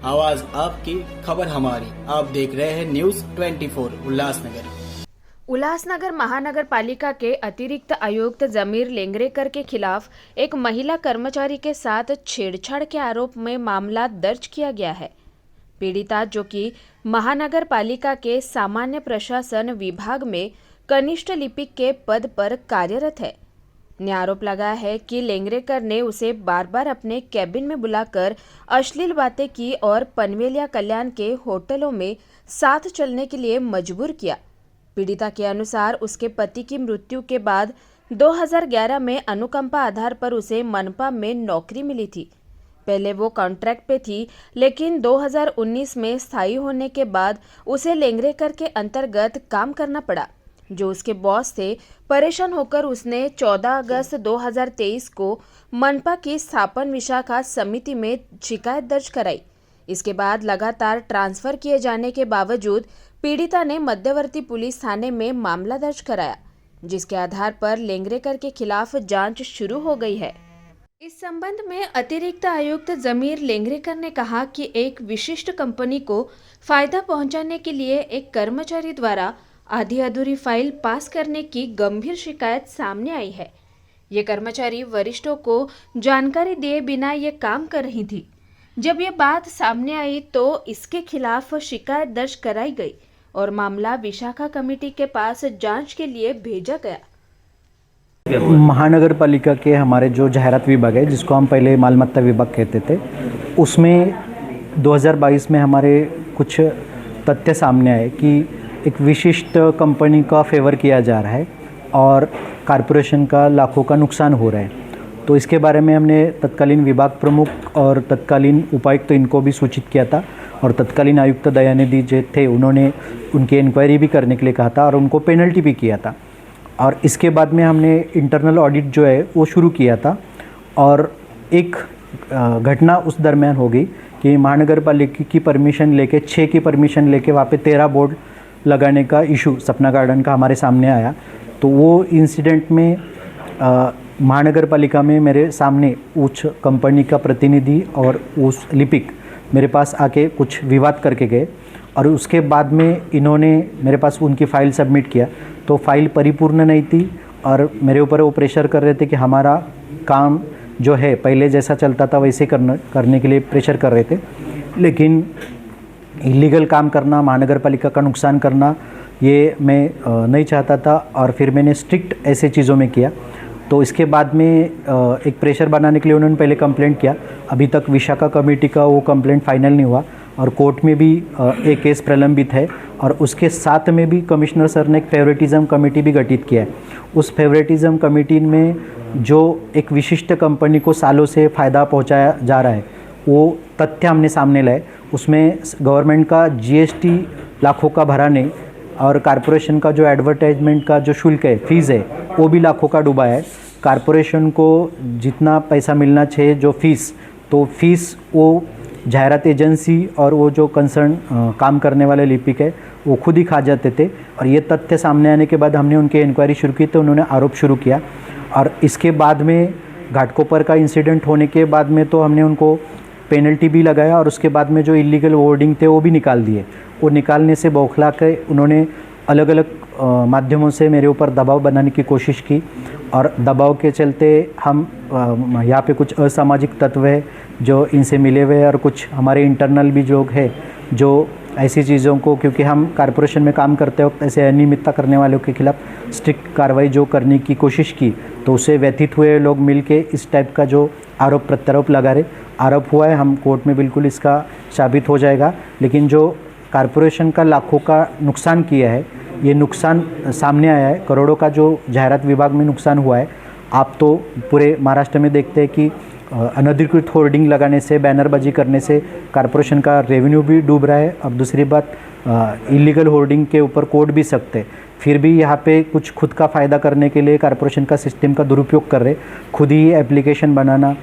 आवाज आपकी, खबर हमारी। आप देख रहे हैं न्यूज 24 उल्लासनगर। उल्लासनगर महानगर पालिका के अतिरिक्त आयुक्त जमीर लेंगरेकर के खिलाफ एक महिला कर्मचारी के साथ छेड़छाड़ के आरोप में मामला दर्ज किया गया है। पीड़िता, जो कि महानगर पालिका के सामान्य प्रशासन विभाग में कनिष्ठ लिपिक के पद पर कार्यरत है, ने आरोप लगाया है कि लेंगरेकर ने उसे बार बार अपने कैबिन में बुलाकर अश्लील बातें की और पनवेलिया कल्याण के होटलों में साथ चलने के लिए मजबूर किया। पीड़िता के अनुसार उसके पति की मृत्यु के बाद 2011 में अनुकंपा आधार पर उसे मनपा में नौकरी मिली थी। पहले वो कॉन्ट्रैक्ट पे थी, लेकिन 2019 में स्थायी होने के बाद उसे लेंगरेकर के अंतर्गत काम करना पड़ा, जो उसके बॉस थे। परेशान होकर उसने 14 अगस्त 2023 को मनपा की स्थापन विशाखा समिति में शिकायत दर्ज कराई। इसके बाद लगातार ट्रांसफर किए जाने के बावजूद पीड़िता ने मध्यवर्ती पुलिस थाने में मामला दर्ज कराया, जिसके आधार पर लेंगरेकर के खिलाफ जांच शुरू हो गई है। इस संबंध में अतिरिक्त आयुक्त जमीर लेंगरेकर ने कहा कि एक विशिष्ट कंपनी को फायदा पहुंचाने के लिए एक कर्मचारी द्वारा आधी अधूरी फाइल पास करने की गंभीर शिकायत सामने आई है। ये कर्मचारी वरिष्ठों को जानकारी दिए बिना ये काम कर रही थी। जब ये बात सामने आई तो इसके खिलाफ शिकायत दर्ज कराई गई और मामला विशाखा कमेटी के पास जांच के लिए भेजा गया। महानगर पालिका के हमारे जो जाहिरात विभाग है, जिसको हम पहले मालमत्ता विभाग कहते थे, उसमें 2022 में हमारे कुछ तथ्य सामने आए कि एक विशिष्ट कंपनी का फेवर किया जा रहा है और कॉरपोरेशन का लाखों का नुकसान हो रहा है। तो इसके बारे में हमने तत्कालीन विभाग प्रमुख और तत्कालीन उपायुक्त इनको भी सूचित किया था और तत्कालीन आयुक्त दयानिधि जो थे उन्होंने उनकी इंक्वायरी भी करने के लिए कहा था और उनको पेनल्टी भी किया था। और इसके बाद में हमने इंटरनल ऑडिट जो है वो शुरू किया था और एक घटना उस दरमियान हो गई कि महानगर पालिका की परमिशन लेके 6 की परमिशन लेके वहाँ पे 13 बोर्ड लगाने का इशू सपना गार्डन का हमारे सामने आया। तो वो इंसिडेंट में महानगर पालिका में मेरे सामने उस कंपनी का प्रतिनिधि और उस लिपिक मेरे पास आके कुछ विवाद करके गए और उसके बाद में इन्होंने मेरे पास उनकी फ़ाइल सबमिट किया। तो फाइल परिपूर्ण नहीं थी और मेरे ऊपर वो प्रेशर कर रहे थे कि हमारा काम जो है पहले जैसा चलता था वैसे करने के लिए प्रेशर कर रहे थे, लेकिन इलीगल काम करना, महानगर पालिका का नुकसान करना, ये मैं नहीं चाहता था और फिर मैंने स्ट्रिक्ट ऐसे चीज़ों में किया। तो इसके बाद में एक प्रेशर बनाने के लिए उन्होंने पहले कंप्लेंट किया। अभी तक विशाखा कमेटी का वो कंप्लेंट फाइनल नहीं हुआ और कोर्ट में भी एक केस प्रलंबित है और उसके साथ में भी कमिश्नर सर ने एक फेवरेटिज़म कमेटी भी गठित किया है। उस फेवरेटिज़म कमेटी में जो एक विशिष्ट कंपनी को सालों से फ़ायदा पहुंचाया जा रहा है वो तथ्य हमने सामने लाए। उसमें गवर्नमेंट का जीएसटी लाखों का भरा नहीं और कॉरपोरेशन का जो एडवर्टाइजमेंट का जो शुल्क है, फीस है, वो भी लाखों का डूबा है। कॉरपोरेशन को जितना पैसा मिलना चाहिए जो फीस, तो फीस वो जाहिरात एजेंसी और वो जो कंसर्न काम करने वाले लिपिक है वो खुद ही खा जाते थे। और ये तथ्य सामने आने के बाद हमने उनकी इंक्वायरी शुरू की तो उन्होंने आरोप शुरू किया और इसके बाद में घाटकोपर का इंसिडेंट होने के बाद में तो हमने उनको पेनल्टी भी लगाया और उसके बाद में जो इलीगल होर्डिंग थे वो भी निकाल दिए। वो निकालने से बौखला के उन्होंने अलग अलग माध्यमों से मेरे ऊपर दबाव बनाने की कोशिश की और दबाव के चलते हम यहाँ पे कुछ असामाजिक तत्व है जो इनसे मिले हुए और कुछ हमारे इंटरनल भी लोग हैं जो ऐसी चीज़ों को, क्योंकि हम कॉरपोरेशन में काम करते वक्त ऐसे अनियमितता करने वालों के खिलाफ स्ट्रिक्ट कार्रवाई जो करने की कोशिश की तो उससे व्यथित हुए लोग मिलके इस टाइप का जो आरोप प्रत्यारोप लगा रहे, आरोप हुआ है, हम कोर्ट में बिल्कुल इसका साबित हो जाएगा। लेकिन जो कॉरपोरेशन का लाखों का नुकसान किया है, ये नुकसान सामने आया है, करोड़ों का जो जाहिरात विभाग में नुकसान हुआ है। आप तो पूरे महाराष्ट्र में देखते हैं कि अनधिकृत होर्डिंग लगाने से, बैनरबाजी करने से कॉरपोरेशन का रेवेन्यू भी डूब रहा है। और दूसरी बात, इलीगल होर्डिंग के ऊपर कोर्ट भी सख्त है, फिर भी यहाँ पे कुछ खुद का फ़ायदा करने के लिए कॉरपोरेशन का सिस्टम का दुरुपयोग कर रहे, खुद ही एप्लीकेशन बनाना,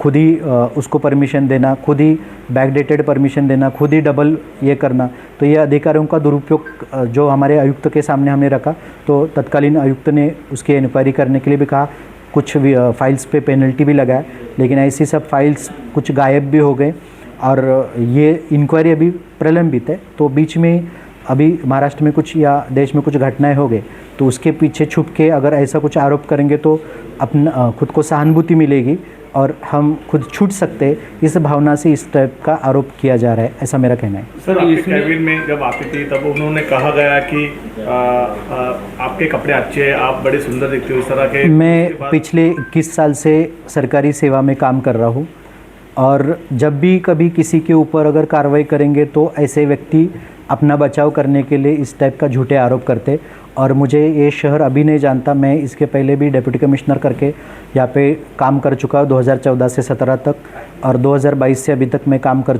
खुद ही उसको परमिशन देना, खुद ही बैकडेटेड परमिशन देना, खुद ही डबल ये करना। तो ये अधिकारियों का दुरुपयोग जो हमारे आयुक्त के सामने हमने रखा, तो तत्कालीन आयुक्त ने उसकी इंक्वायरी करने के लिए भी कहा, कुछ फाइल्स पे पेनल्टी भी लगाया, लेकिन ऐसी सब फाइल्स कुछ गायब भी हो गए और ये इंक्वायरी अभी प्रलंबित है। तो बीच में अभी महाराष्ट्र में कुछ या देश में कुछ घटनाएं हो गई तो उसके पीछे छुप के अगर ऐसा कुछ आरोप करेंगे तो अपना खुद को सहानुभूति मिलेगी और हम खुद छूट सकते हैं, इस भावना से इस टाइप का आरोप किया जा रहा है, ऐसा मेरा कहना है। सर आपके कैबिन में जब आती थी तब उन्होंने कहा गया कि आपके कपड़े अच्छे हैं, आप बड़े सुंदर दिखते हो, इस तरह के। मैं पिछले 21 साल से सरकारी सेवा में काम कर रहा हूँ और जब भी कभी किसी के ऊपर अगर कार्रवाई करेंगे तो ऐसे व्यक्ति अपना बचाव करने के लिए इस टाइप का झूठे आरोप करते। और मुझे ये शहर अभी नहीं जानता, मैं इसके पहले भी डिप्टी कमिश्नर करके यहाँ पे काम कर चुका हूँ 2014 से 17 तक, और 2022 से अभी तक मैं काम कर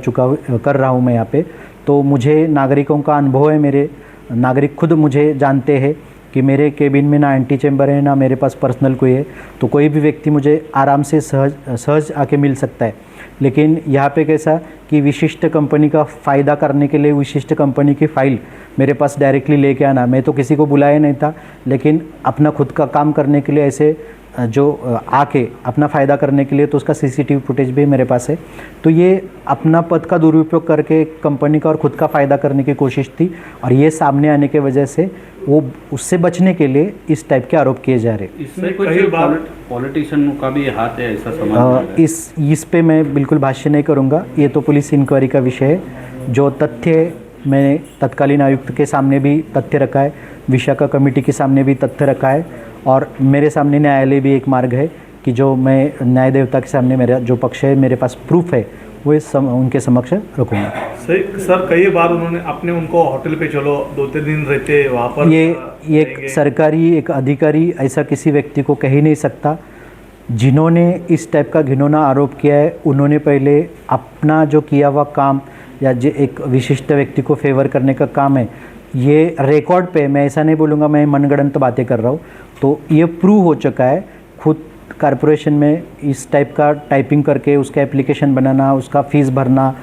रहा हूँ मैं यहाँ पे। तो मुझे नागरिकों का अनुभव है, मेरे नागरिक खुद मुझे जानते हैं कि मेरे केबिन में ना एंटी चैम्बर है ना मेरे पास पर्सनल कोई है, तो कोई भी व्यक्ति मुझे आराम से सहज आके मिल सकता है। लेकिन यहाँ पे कैसा कि विशिष्ट कंपनी का फ़ायदा करने के लिए विशिष्ट कंपनी की फ़ाइल मेरे पास डायरेक्टली लेके आना, मैं तो किसी को बुलाया नहीं था, लेकिन अपना खुद का काम करने के लिए ऐसे जो आके अपना फ़ायदा करने के लिए, तो उसका सीसीटीवी फुटेज भी मेरे पास है। तो ये अपना पद का दुरुपयोग करके कंपनी का और ख़ुद का फ़ायदा करने की कोशिश थी, और ये सामने आने की वजह से वो उससे बचने के लिए इस टाइप के आरोप किए जा रहे। इसमें कई बार पॉलिटिशियन का भी हाथ है, ऐसा समझ इस पे मैं बिल्कुल भाष्य नहीं करूँगा, ये तो पुलिस इंक्वायरी का विषय है। जो तथ्य मैंने तत्कालीन आयुक्त के सामने भी तथ्य रखा है, विशाखा कमेटी के सामने भी तथ्य रखा है, और मेरे सामने न्यायालय भी एक मार्ग है कि जो मैं न्याय देवता के सामने मेरा जो पक्ष है, मेरे पास प्रूफ है, वो उनके समक्ष रखूँगा। सर कई बार उन्होंने अपने उनको होटल पे चलो 2-3 दिन रहते वहाँ पर, ये एक सरकारी एक अधिकारी ऐसा किसी व्यक्ति को कह ही नहीं सकता। जिन्होंने इस टाइप का घिनौना आरोप किया है उन्होंने पहले अपना जो किया हुआ काम या जो एक विशिष्ट व्यक्ति को फेवर करने का काम है, ये रिकॉर्ड पे, मैं ऐसा नहीं बोलूँगा मैं मनगढ़ंत बातें कर रहा हूँ, तो ये प्रूव हो चुका है। खुद कॉरपोरेशन में इस टाइप का टाइपिंग करके उसका एप्लीकेशन बनाना, उसका फ़ीस भरना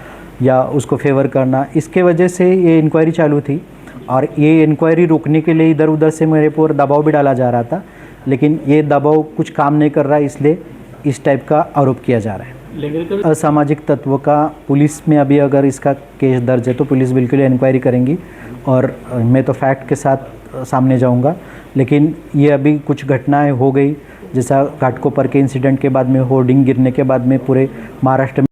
या उसको फेवर करना, इसके वजह से ये इंक्वायरी चालू थी, और ये इंक्वायरी रोकने के लिए इधर उधर से मेरे पर दबाव भी डाला जा रहा था, लेकिन ये दबाव कुछ काम नहीं कर रहा है, इसलिए इस टाइप का आरोप किया जा रहा है। असामाजिक तत्व का पुलिस में अभी अगर इसका केस दर्ज है तो पुलिस बिल्कुल इंक्वायरी करेंगी, और मैं तो फैक्ट के साथ सामने जाऊंगा। लेकिन ये अभी कुछ घटनाएं हो गई, जैसा घाटकोपर के इंसिडेंट के बाद में, होर्डिंग गिरने के बाद में पूरे महाराष्ट्र में